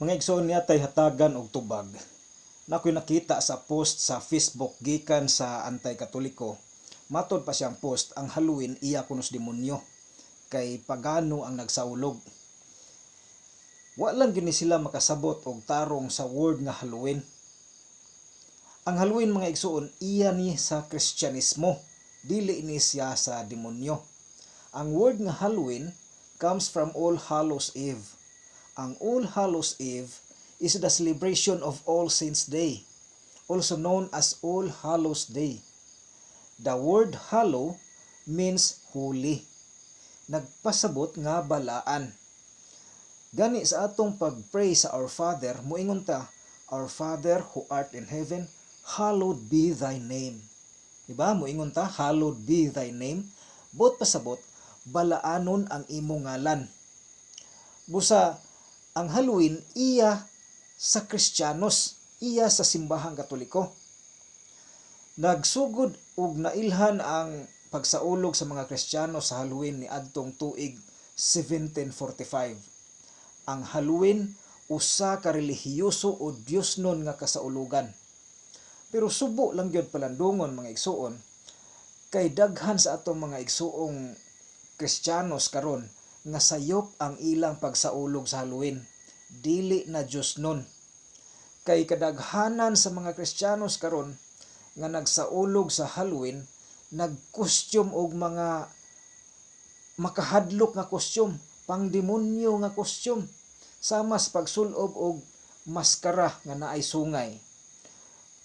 Mga igsoon niya tay hatagan og tubag. Nakoy nakita sa post sa Facebook gikan sa Anti-Katoliko. Matod pa siyang post, ang Halloween iya kunos demonyo kay pagano ang nagsaulog. Wa lang gyud ni sila makasabot og tarong sa word nga Halloween. Ang Halloween mga igsoon iya ni sa Kristyanismo, dili ni siya sa demonyo. Ang word nga Halloween comes from All Hallows Eve. Ang All Hallows Eve is the celebration of All Saints Day, also known as All Hallows Day. The word hallow means holy. Nagpasabot nga balaan. Gani sa atong pag-pray sa Our Father, moingon ta, Our Father who art in heaven, hallowed be thy name. Diba? Moingon ta, hallowed be thy name. Bot pasabot, balaanon ang imong ngalan. Busa, ang Halloween, iya sa Kristiyanos, iya sa simbahang Katoliko. Nagsugod ug nailhan ang pagsaulog sa mga Kristiyano sa Halloween ni adtong tuig 1745. Ang Halloween, usa ka relihiyoso o Diosnon nga kasaulugan. Pero subo lang gyud palandungon mga igsuon, kay daghan sa atong mga igsuong Kristiyanos karon nga sayop ang ilang pagsaulog sa Halloween, dili na Diosnon. Kay kadaghanan sa mga Kristiyanos karon nga nagsaulog sa Halloween, nagkostyum og mga makahadlok nga kostyum, pangdemonyo nga kostyum, sama sa pagsulob og maskara nga naay sungay,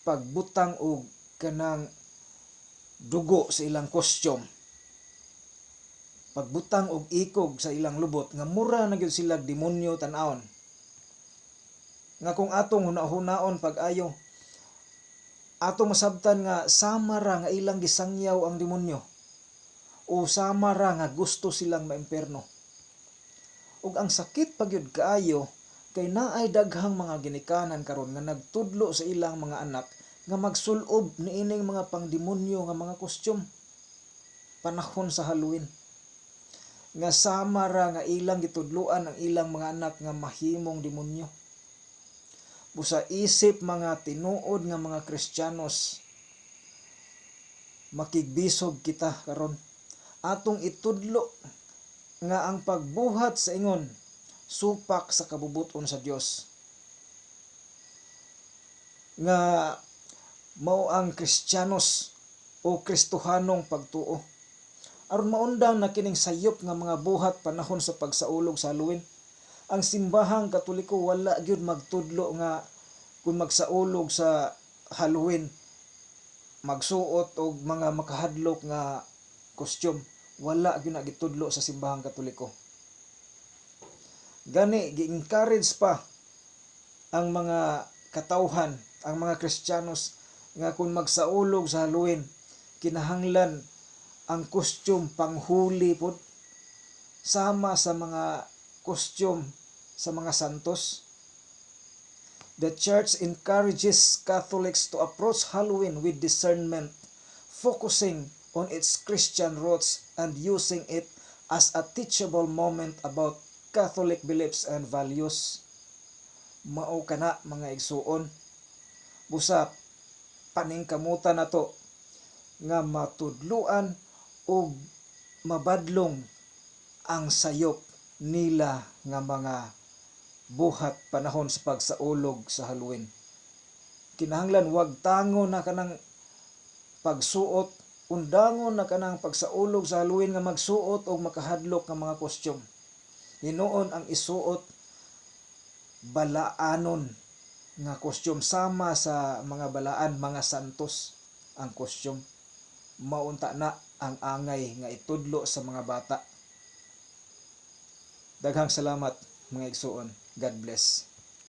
pagbutang og kanang dugo sa ilang kostyum, pagbutang og ikog sa ilang lubot, nga mura na gyud sila demonyo tan-awon. Nga kung atong hunaon pag-ayo, atong masabtan nga sama ra nga ilang gisangyaw ang demonyo, o sama ra nga gusto silang maimperno. Ug ang sakit pagyud kaayo, kay naay daghang mga ginikanan karon nga nagtudlo sa ilang mga anak nga magsulob niining mga pangdemonyo nga mga kostyum panahon sa Halloween. Nga sama ra nga ilang gitudloan ang ilang mga anak nga mahimong demonyo. Busa isip mga tinuod nga mga Kristiyanos, makigbisog kita karon. Atong itudlo nga ang pagbuhat sa ingon supak sa kabubuton sa Dios. Nga mao ang Kristiyanos o Kristohanong pagtuo. Aron maundang na kining sayop nga mga buhat panahon sa pagsaulog sa Halloween, ang simbahang Katoliko wala gyud magtudlo nga kung magsaulog sa Halloween magsuot og mga makahadlok nga kostyum. Wala gyud na gitudlo sa simbahang Katoliko. Gani gi-encourage pa ang mga katawhan, ang mga Kristiyanos nga kung magsaulog sa Halloween, kinahanglan ang kostyum panghuli pod sama sa mga kostyum sa mga santos. The Church encourages Catholics to approach Halloween with discernment, focusing on its Christian roots and using it as a teachable moment about Catholic beliefs and values. Mao kana mga igsuon. Busa paningkamutan nato nga matudluan o mabadlong ang sayop nila nga mga buhat panahon sa pagsaulog sa Halloween. Kinahanglan wag tango na kanang pagsuot, undangon na kanang pagsaulog sa Halloween nga magsuot og makahadlok nga mga kostyum. Hinuon ang isuot balaanon nga kostyum sama sa mga balaan, mga santos ang kostyum. Maunta na ang angay nga itudlo sa mga bata. Daghang salamat mga igsuon. God bless.